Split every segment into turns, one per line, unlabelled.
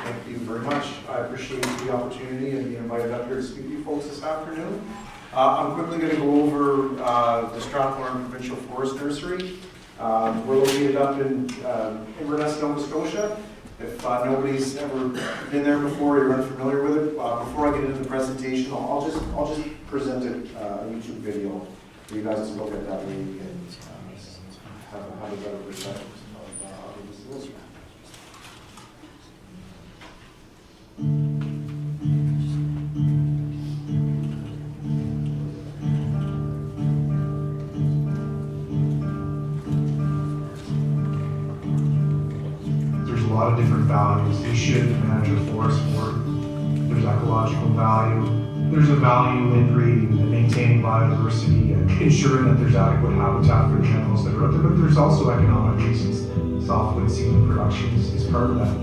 Thank you very much. I appreciate the opportunity and being invited up here to speak to you folks this afternoon. I'm quickly going to go over the Strathlorne Provincial Forest Nursery. We're located up in Inverness, Nova Scotia. If nobody's ever been there before, you're unfamiliar with it, before I get into the presentation, I'll just present a YouTube video for you guys to look at that way you can have a better perspective of the facility.
There's a lot of different values you should manage a forest for. There's ecological value. There's a value in breeding and maintaining biodiversity and ensuring that there's adequate habitat for the animals that are out there, but there's also economic reasons. Softwood seedling production is part of that.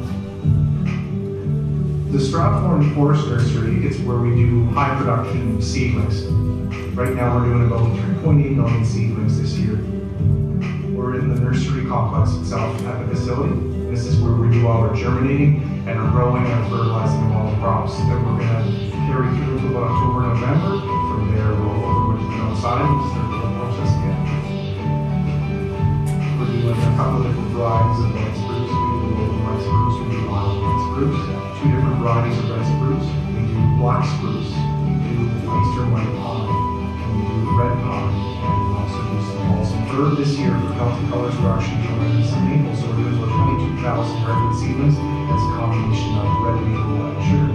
The Strathlorne Forest Nursery, it's where we do high production seedlings. Right now we're doing about 3.8 million seedlings this year. We're in the nursery complex itself at the facility. This is where we do all our germinating and our growing and fertilizing of all the crops that we're going to carry through to about October, November. From there, we'll over to the outside and start the whole process again. We're doing a couple of different varieties of red spruce. We do golden red spruce, we do wild red spruce. Two different varieties of red spruce. We do black spruce, we do eastern white pine, and we do red pine, and we also do some balsam fir. This year, for healthy colors, we're actually doing some maple, so we're doing about 22,000 redwood seedlings. That's a combination of red maple and sugar.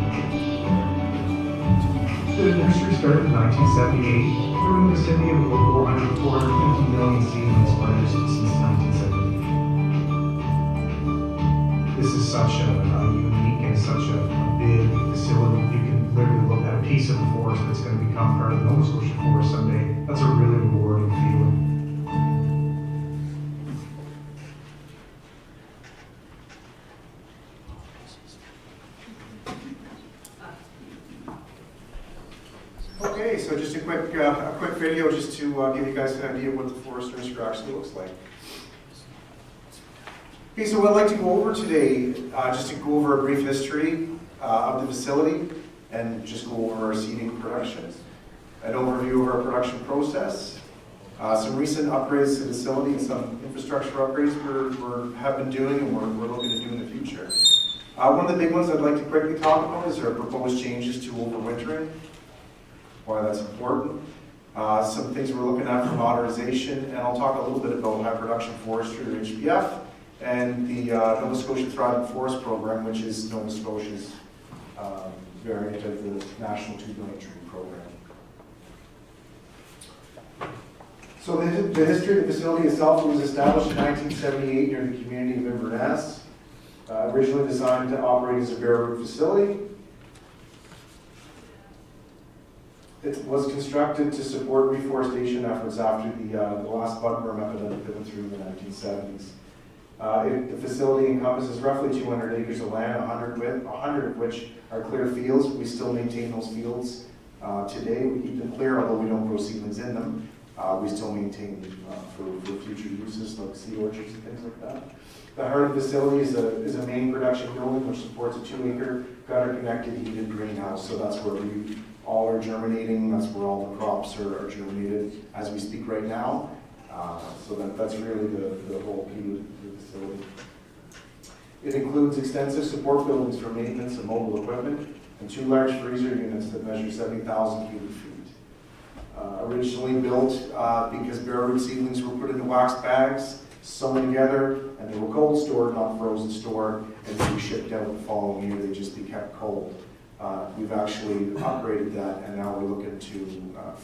The nursery started in 1978. We're in the vicinity of about 450 million seedlings planted since 1978. This is such a unique and such a big facility. You can literally look at a piece of the forest that's going to become part of the Nova Scotia forest someday. That's a really rewarding feeling.
Okay, so just a quick video just to give you guys an idea of what the forest nursery actually looks like. Okay, so what I'd like to go over today, just to go over a brief history of the facility and just go over our seeding production, an overview of our production process, some recent upgrades to the facility and some infrastructure upgrades we have been doing and we're looking to do in the future. One of the big ones I'd like to quickly talk about is our proposed changes to overwintering, why that's important. Some things we're looking at for modernization, and I'll talk a little bit about high production forestry, or HPF, and the Nova Scotia Thriving Forest Program, which is Nova Scotia's variant of the National 2 Billion Tree Program. So the history of the facility itself was established in 1978 near the community of Inverness. Originally designed to operate as a bare root facility. It was constructed to support reforestation efforts after the last bugworm epidemic that went through in the 1970s. The facility encompasses roughly 200 acres of land, 100 of which are clear fields. We still maintain those fields today. We keep them clear, although we don't grow seedlings in them. We still maintain them for future uses like seed orchards and things like that. The heart of the facility is a main production building which supports a 2-acre gutter-connected heated greenhouse. So that's where we all are germinating. That's where all the crops are germinated as we speak right now. So that's really the whole key of the facility. It includes extensive support buildings for maintenance of mobile equipment and 2 large freezer units that measure 70,000 cubic feet. Originally built because bare root seedlings were put into wax bags, sewn together, and they were cold stored, not frozen stored, and they were shipped out the following year. They just be kept cold. We've actually upgraded that, and now we're looking to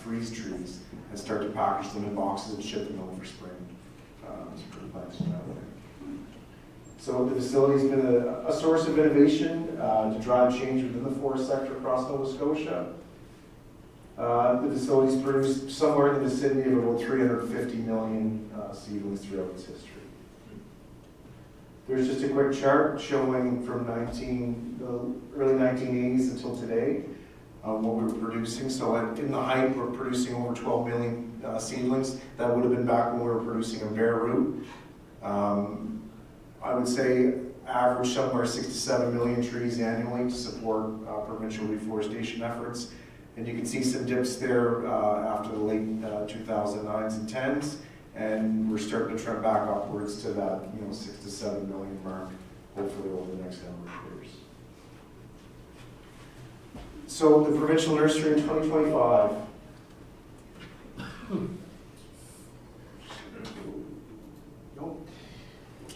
freeze trees and start to package them in boxes and ship them out for spring. It's pretty nice that way. So the facility's been a source of innovation to drive change within the forest sector across Nova Scotia. The facility's produced somewhere in the vicinity of about 350 million seedlings throughout its history. There's just a quick chart showing from the early 1980s until today what we were producing. So in the height, we're producing over 12 million seedlings. That would have been back when we were producing a bare root. I would say average somewhere 6 to 7 million trees annually to support provincial reforestation efforts. And you can see some dips there after the late 2009s and 10s, and we're starting to trend back upwards to that 6 to 7 million mark, hopefully over the next number of years. So the provincial nursery in 2025. Nope.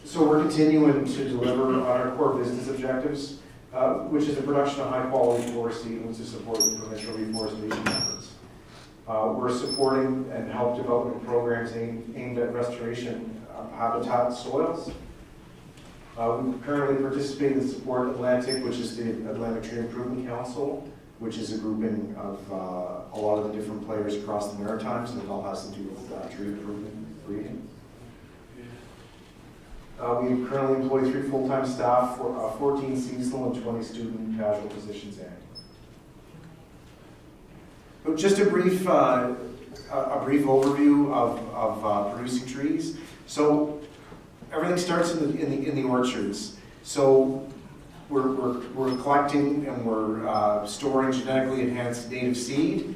So we're continuing to deliver on our core business objectives, which is the production of high-quality forest seedlings to support the provincial reforestation efforts. We're supporting and help development programs aimed at restoration of habitat soils. We currently participate in support Atlantic, which is the Atlantic Tree Improvement Council, which is a grouping of a lot of the different players across the Maritimes, and it all has to do with tree improvement breeding. We currently employ 3 full-time staff, 14 seasonal and 20 student casual positions annually. So just a brief overview of producing trees. So everything starts in the orchards. So we're collecting and we're storing genetically enhanced native seed.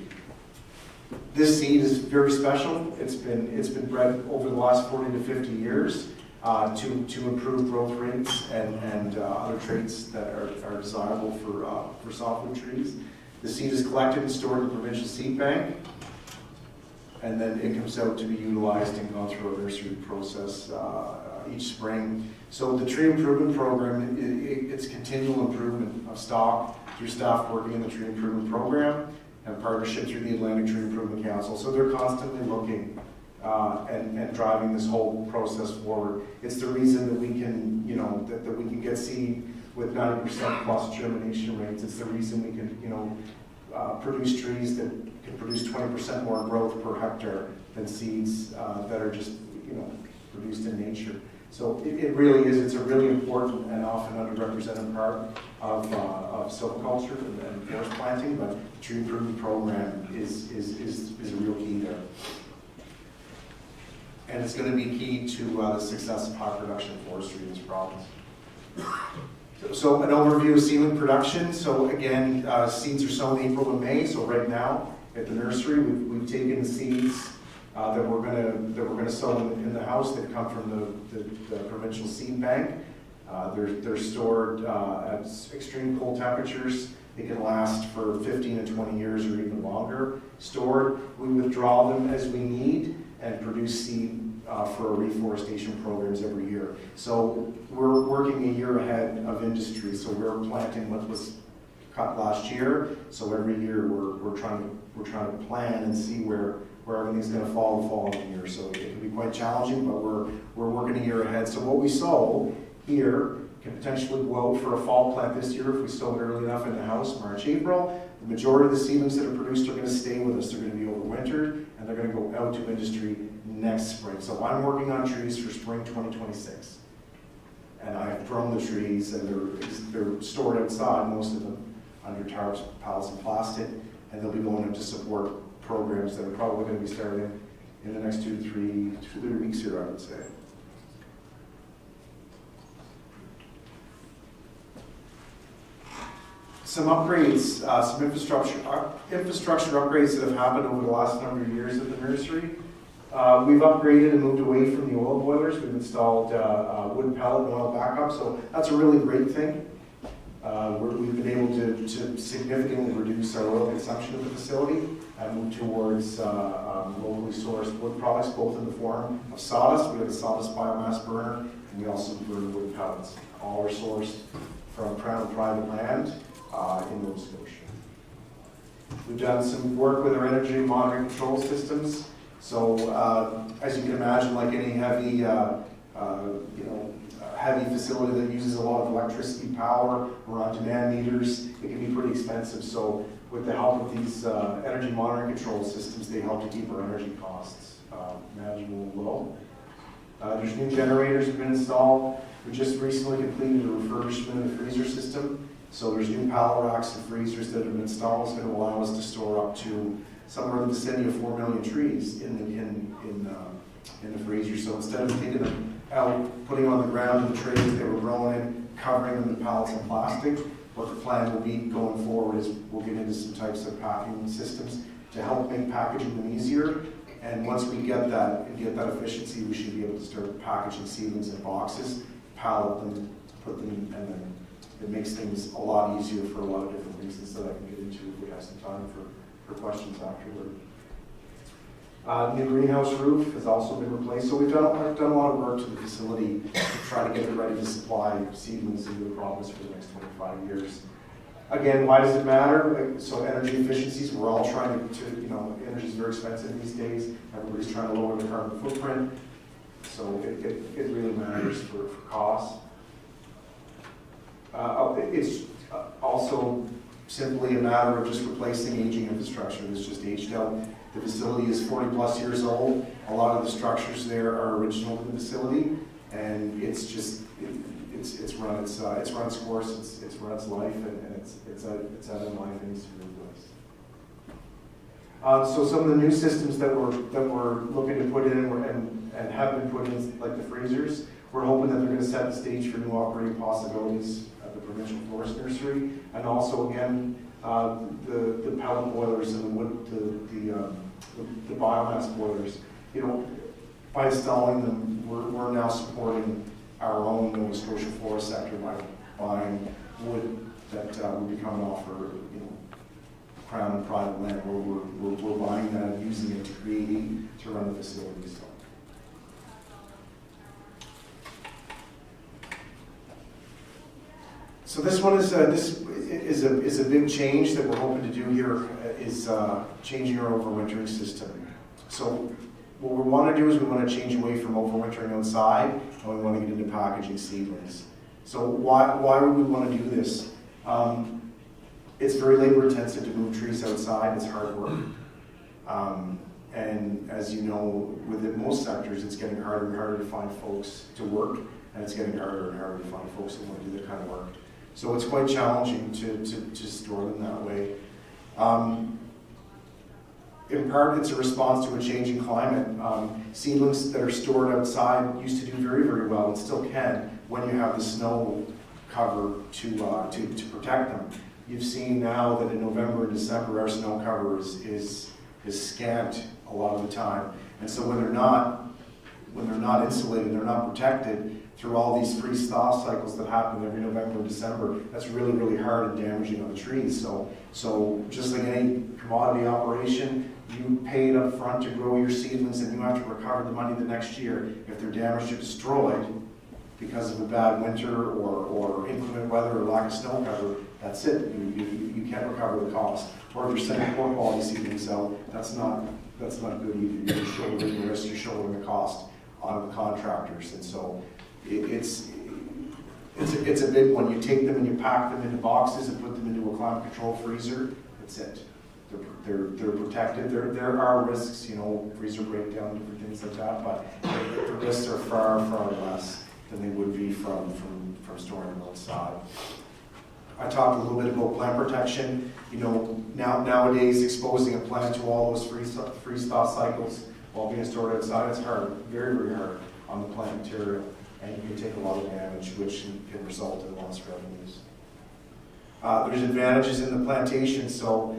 This seed is very special. It's been bred over the last 40 to 50 years to improve growth rates and other traits that are desirable for softwood trees. The seed is collected and stored in the provincial seed bank, and then it comes out to be utilized and gone through a nursery process each spring. So the tree improvement program, it's continual improvement of stock through staff working in the tree improvement program and partnership through the Atlantic Tree Improvement Council. So they're constantly looking and driving this whole process forward. It's the reason that we can, that we can get seed with 90% plus germination rates. It's the reason we can, produce trees that can produce 20% more growth per hectare than seeds that are just, produced in nature. So it really is, it's a really important and often underrepresented part of silviculture and forest planting, but the tree improvement program is a real key there. And it's going to be key to the success of high production forestry in this province. So an overview of seedling production. So again, seeds are sown April and May. So right now at the nursery, we've taken the seeds that we're gonna sow in the house that come from the provincial seed bank. They're stored at extreme cold temperatures. They can last for 15 to 20 years or even longer. Stored, we withdraw them as we need and produce seed for our reforestation programs every year. So we're working a year ahead of industry. So we're planting what was cut last year. So every year we're trying to plan and see where everything's going to fall the following year. So it can be quite challenging, but we're working a year ahead. So what we sow here can potentially go out for a fall plant this year if we sow it early enough in the house, March, April. The majority of the seedlings that are produced are going to stay with us. They're going to be overwintered, and they're going to go out to industry next spring. So I'm working on trees for spring 2026. And I've grown the trees, and they're stored outside, most of them, under tarps, pallets, and plastic, and they'll be going into support programs that are probably going to be starting in the next 2 to 3 weeks here, I would say. Some upgrades, some infrastructure upgrades that have happened over the last number of years at the nursery. We've upgraded and moved away from the oil boilers. We've installed wood pellet and oil backup, so that's a really great thing. We've been able to significantly reduce our oil consumption of the facility and move towards locally sourced wood products, both in the form of sawdust. We have a sawdust biomass burner, and we also burn wood pellets. All are sourced from Crown private land in Nova Scotia. We've done some work with our energy monitoring control systems. So as you can imagine, like any heavy facility that uses a lot of electricity power or on demand meters, it can be pretty expensive. So with the help of these energy monitoring control systems, they help to keep our energy costs manageable and low. There's new generators that have been installed. We just recently completed a refurbishment of the freezer system. So there's new pallet racks and freezers that have been installed. It's going to allow us to store up to somewhere in the vicinity of 4 million trees in the freezer. So instead of taking them out, putting them on the ground in the trays they were growing in, covering them with pallets and plastic. What the plan will be going forward is we'll get into some types of packing systems to help make packaging them easier. And once we get that and get that efficiency, we should be able to start packaging seedlings in boxes, pallet them, put them in, and then it makes things a lot easier for a lot of different reasons that I can get into if we have some time for questions afterward. New greenhouse roof has also been replaced, so we've done a lot of work to the facility to try to get it ready to supply seedlings into the province for the next 25 years. Again, why does it matter? So energy efficiencies, we're all trying to energy is very expensive these days. Everybody's trying to lower the carbon footprint, so it really matters for cost. It's also simply a matter of just replacing aging infrastructure that's just aged out. The facility is 40 plus years old. A lot of the structures there are original to the facility, and it's just it's run its course, it's run its life, and it's at a line things to be replaced. So some of the new systems that we're looking to put in and have been put in, like the freezers, we're hoping that they're going to set the stage for new operating possibilities at the Provincial Forest Nursery, and also again the pellet boilers and the wood, the biomass boilers. By installing them, we're now supporting our own Nova Scotia forest sector by buying wood that will be coming off for Crown and private land, where we're buying that and using it to create heat to run the facilities. So this one is a big change that we're hoping to do here, is changing our overwintering system. So what we want to do is we want to change away from overwintering outside, and we want to get into packaging seedlings. So why would we want to do this? It's very labor intensive to move trees outside. It's hard work. And as you know, within most sectors, it's getting harder and harder to find folks to work, and it's getting harder and harder to find folks that want to do that kind of work. So it's quite challenging to store them that way. In part, it's a response to a changing climate. Seedlings that are stored outside used to do very, very well, and still can, when you have the snow cover to protect them. You've seen now that in November and December, our snow cover is scant a lot of the time. And so when they're not insulated, they're not protected through all these freeze-thaw cycles that happen every November and December, that's really, really hard and damaging on the trees. So just like any commodity operation, you paid up front to grow your seedlings, and you have to recover the money the next year. If they're damaged or destroyed because of a bad winter or inclement weather or lack of snow cover, that's it. You can't recover the cost. Or if you're sending poor quality seedlings out, that's not good either. You're shouldering the risk, you're shouldering the cost on the contractors, and so it's a big one. You take them and you pack them into boxes and put them into a climate control freezer. That's it. They're protected. There are risks, freezer breakdown, different things like that, but the risks are far, far less than they would be from storing them outside. I talked a little bit about plant protection. Nowadays exposing a plant to all those freeze-thaw cycles while being stored outside, it's hard, very, very hard on the plant material, and you can take a lot of damage, which can result in lost revenues. There's advantages in the plantation, so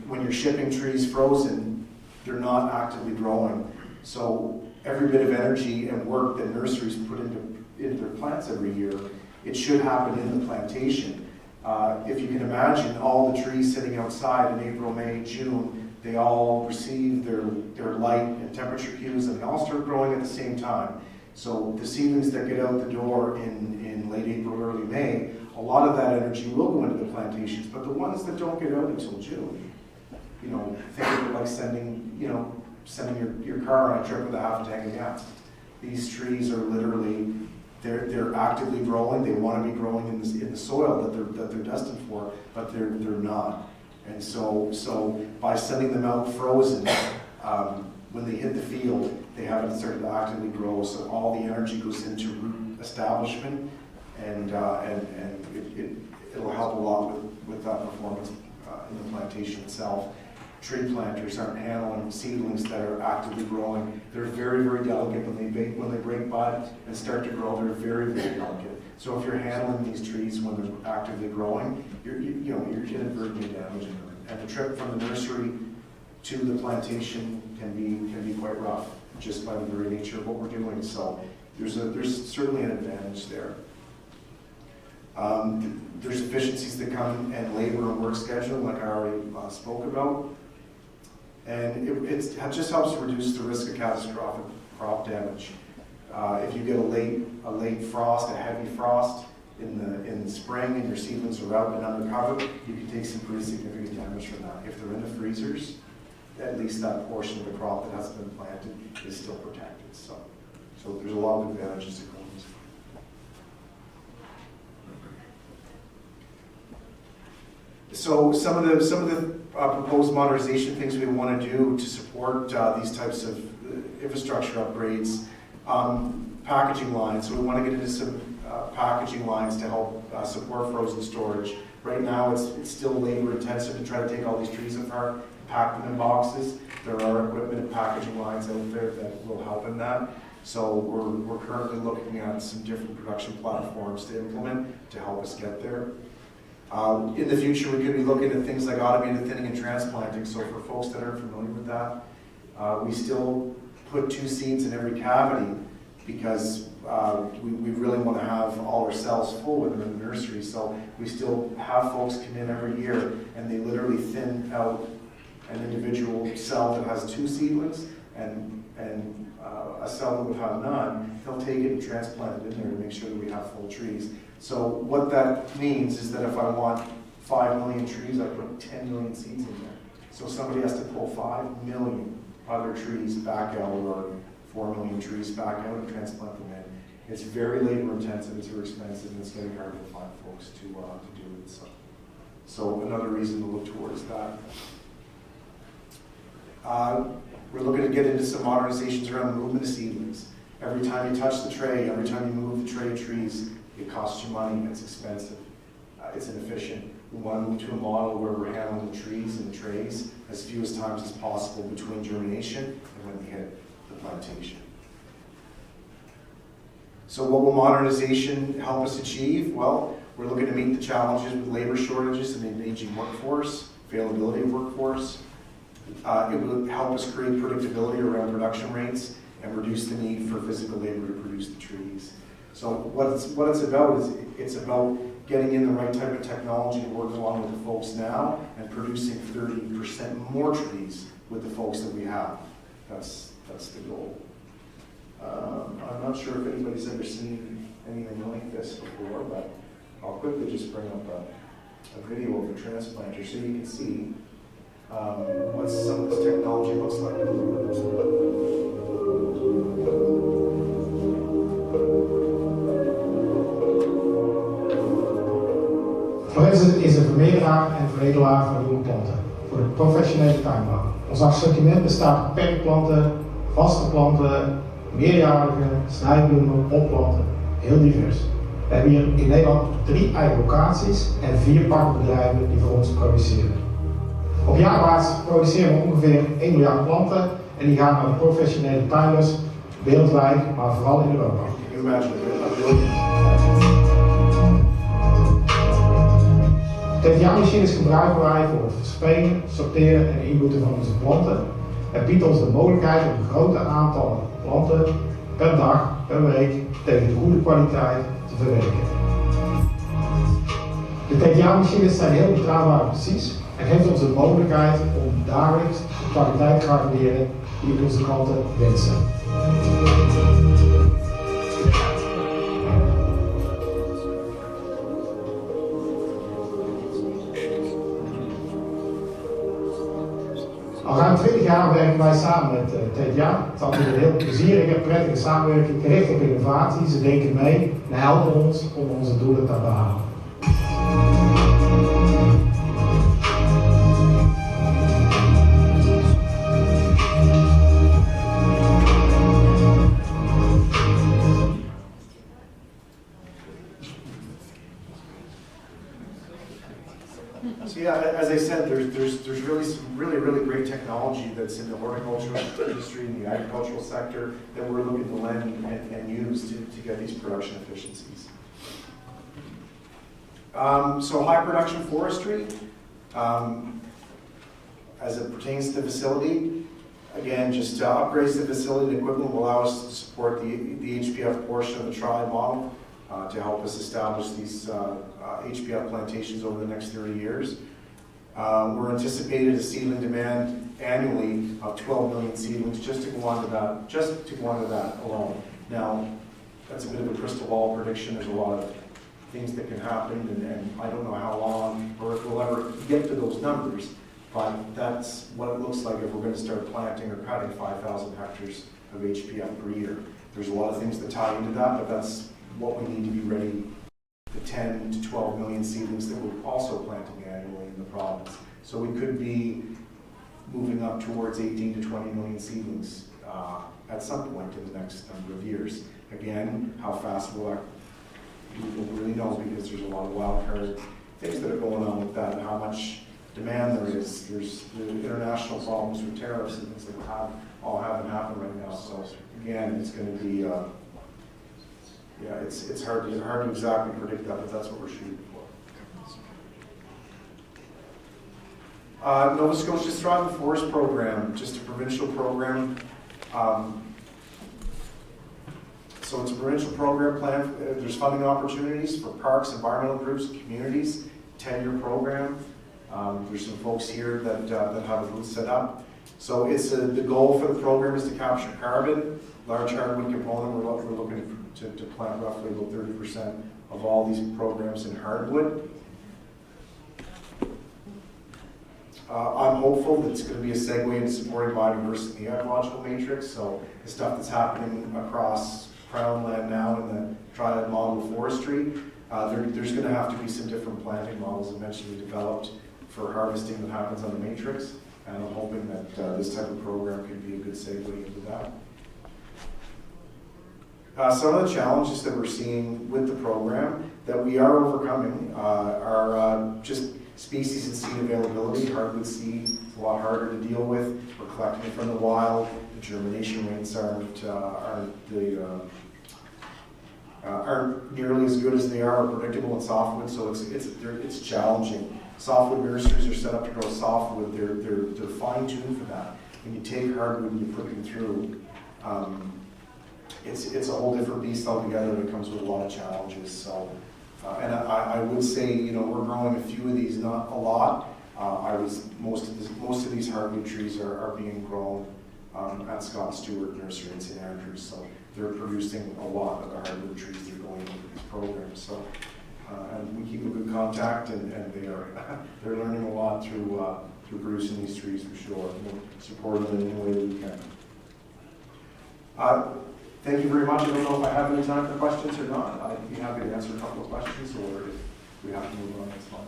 when you're shipping trees frozen, they're not actively growing. So every bit of energy and work that nurseries put into their plants every year, it should happen in the plantation. If you can imagine all the trees sitting outside in April, May, June, they all receive their light and temperature cues, and they all start growing at the same time. So the seedlings that get out the door in late April, early May, a lot of that energy will go into the plantations, but the ones that don't get out until June, think of it like sending your car on a trip with a half a tank of gas. These trees are literally, they're actively growing. They want to be growing in the soil that they're destined for, but they're not. And so by sending them out frozen, when they hit the field, they haven't started to actively grow. So all the energy goes into root establishment, and it'll help a lot with that performance in the plantation itself. tree planters aren't handling seedlings that are actively growing. They're very, very delicate when they break bud and start to grow. They're very, very delicate. So if you're handling these trees when they're actively growing, you're inadvertently damaging them. And the trip from the nursery to the plantation can be quite rough, just by the very nature of what we're doing. So there's certainly an advantage there. There's efficiencies that come in labor and work schedule, like I already spoke about. And it just helps reduce the risk of catastrophic crop damage. If you get a late frost, a heavy frost in the spring, and your seedlings are out and under cover, you can take some pretty significant damage from that. If they're in the freezers, at least that portion of the crop that hasn't been planted is still protected. So there's a lot of advantages to cones. So some of the proposed modernization things we want to do to support these types of infrastructure upgrades, packaging lines. So we want to get into some packaging lines to help support frozen storage. Right now it's still labor intensive to try to take all these trees apart, pack them in boxes. There are equipment and packaging lines out there that will help in that. So we're currently looking at some different production platforms to implement to help us get there. In the future, we could be looking at things like automated thinning and transplanting. So for folks that aren't familiar with that, we still put 2 seeds in every cavity because we really want to have all our cells full with them in the nursery. So we still have folks come in every year and they literally thin out an individual cell that has 2 seedlings and a cell that would have none. They'll take it and transplant it in there to make sure that we have full trees. So what that means is that if I want 5 million trees, I put 10 million seeds in there. So somebody has to pull 5 million other trees back out, or 4 million trees back out and transplant them in. It's very labor intensive, it's very expensive, and it's getting harder to find folks to do it. So another reason to look towards that. We're looking to get into some modernizations around movement of seedlings. Every time you touch the tray, every time you move the tray of trees, it costs you money, it's expensive, it's inefficient. We want to move to a model where we're handling the trees and the trays as few as times as possible between germination and when they hit the plantation. So what will modernization help us achieve? Well, we're looking to meet the challenges with labor shortages and an aging workforce, availability of workforce. It will help us create predictability around production rates and reduce the need for physical labor to produce the trees. So what it's about is it's about getting in the right type of technology to work along with the folks now and producing 30% more trees with the folks that we have. That's the goal. I'm not sure if anybody's ever seen anything like this before, but I'll quickly just bring up a video of a transplanter so you can see what some of this technology looks like.
Provincial is een vermeerderaar en veredelaar van nieuwe planten voor de professionele tuinbouw. Ons assortiment bestaat uit perkplanten, vaste planten, meerjarige, snijbloemen, opplanten, heel divers. We hebben hier in Nederland 3 eigen locaties en 4 partnerbedrijven die voor ons produceren. Op jaarbasis produceren we ongeveer 1 miljard planten en die gaan naar de professionele tuinders wereldwijd, maar vooral in Europa. TVA-machines gebruiken wij voor het verspelen, sorteren en inboeten van onze planten. Het biedt ons de mogelijkheid om grote aantallen planten per dag, per week tegen de goede kwaliteit te verwerken. De TVA-machines zijn heel betrouwbaar en precies en geeft ons de mogelijkheid om dagelijks de kwaliteit te garanderen die onze klanten wensen. Al ruim 20 jaar werken wij samen met TVA. Het is altijd een heel plezierige en prettige samenwerking, gericht op innovatie. Ze denken mee en helpen ons om onze doelen te behalen.
So yeah, as I said, there's really some really great technology that's in the horticultural industry and the agricultural sector that we're looking to lend and use to get these production efficiencies. So high production forestry, as it pertains to the facility, again, just upgrades the facility and equipment will allow us to support the HPF portion of the tribe model to help us establish these HPF plantations over the next 30 years. We're anticipated a seedling demand annually of 12 million seedlings just to go on to that alone. Now, that's a bit of a crystal ball prediction. There's a lot of things that can happen, and I don't know how long or if we'll ever get to those numbers, but that's what it looks like if we're going to start planting or cutting 5,000 hectares of HPF per year. There's a lot of things that tie into that, but that's what we need to be ready, the 10 to 12 million seedlings that we're also planting annually in the province. So we could be moving up towards 18 to 20 million seedlings at some point in the next number of years. Again, how fast will that? We don't really know because there's a lot of wild card things that are going on with that and how much demand there is. There's the international problems with tariffs and things like that all haven't happened right now. So again, it's going to be, yeah, it's hard to exactly predict that, but that's what we're shooting for. Nova Scotia Strathlorne Forest Program, just a provincial program. So it's a provincial program plan. There's funding opportunities for parks, environmental groups, communities, 10-year program. There's some folks here that have a booth set up. So it's the goal for the program is to capture carbon, large hardwood component. We're looking to plant roughly about 30% of all these programs in hardwood. I'm hopeful that it's going to be a segue into supporting biodiversity in the ecological matrix. So the stuff that's happening across Crown land now in the triad model of forestry, there's going to have to be some different planting models eventually developed for harvesting that happens on the matrix, and I'm hoping that this type of program could be a good segue into that. Some of the challenges that we're seeing with the program that we are overcoming are just species and seed availability. Hardwood seed is a lot harder to deal with. We're collecting it from the wild. The germination rates aren't nearly as good as they are predictable in softwood, so it's challenging. Softwood nurseries are set up to grow softwood. They're fine-tuned for that. When you take hardwood and you put them through, it's a whole different beast altogether, and it comes with a lot of challenges. So, and I would say, you know, we're growing a few of these, not a lot. Most of these hardwood trees are being grown at Scott Stewart Nursery in St. Andrews, so they're producing a lot of the hardwood trees that are going into these programs. So, and we keep a good contact, and they're learning a lot through producing these trees for sure. We'll support them in any way we can. Thank you very much. I don't know if I have any time for questions or not. I'd be happy to answer a couple of questions, or if we have to move on, that's fine.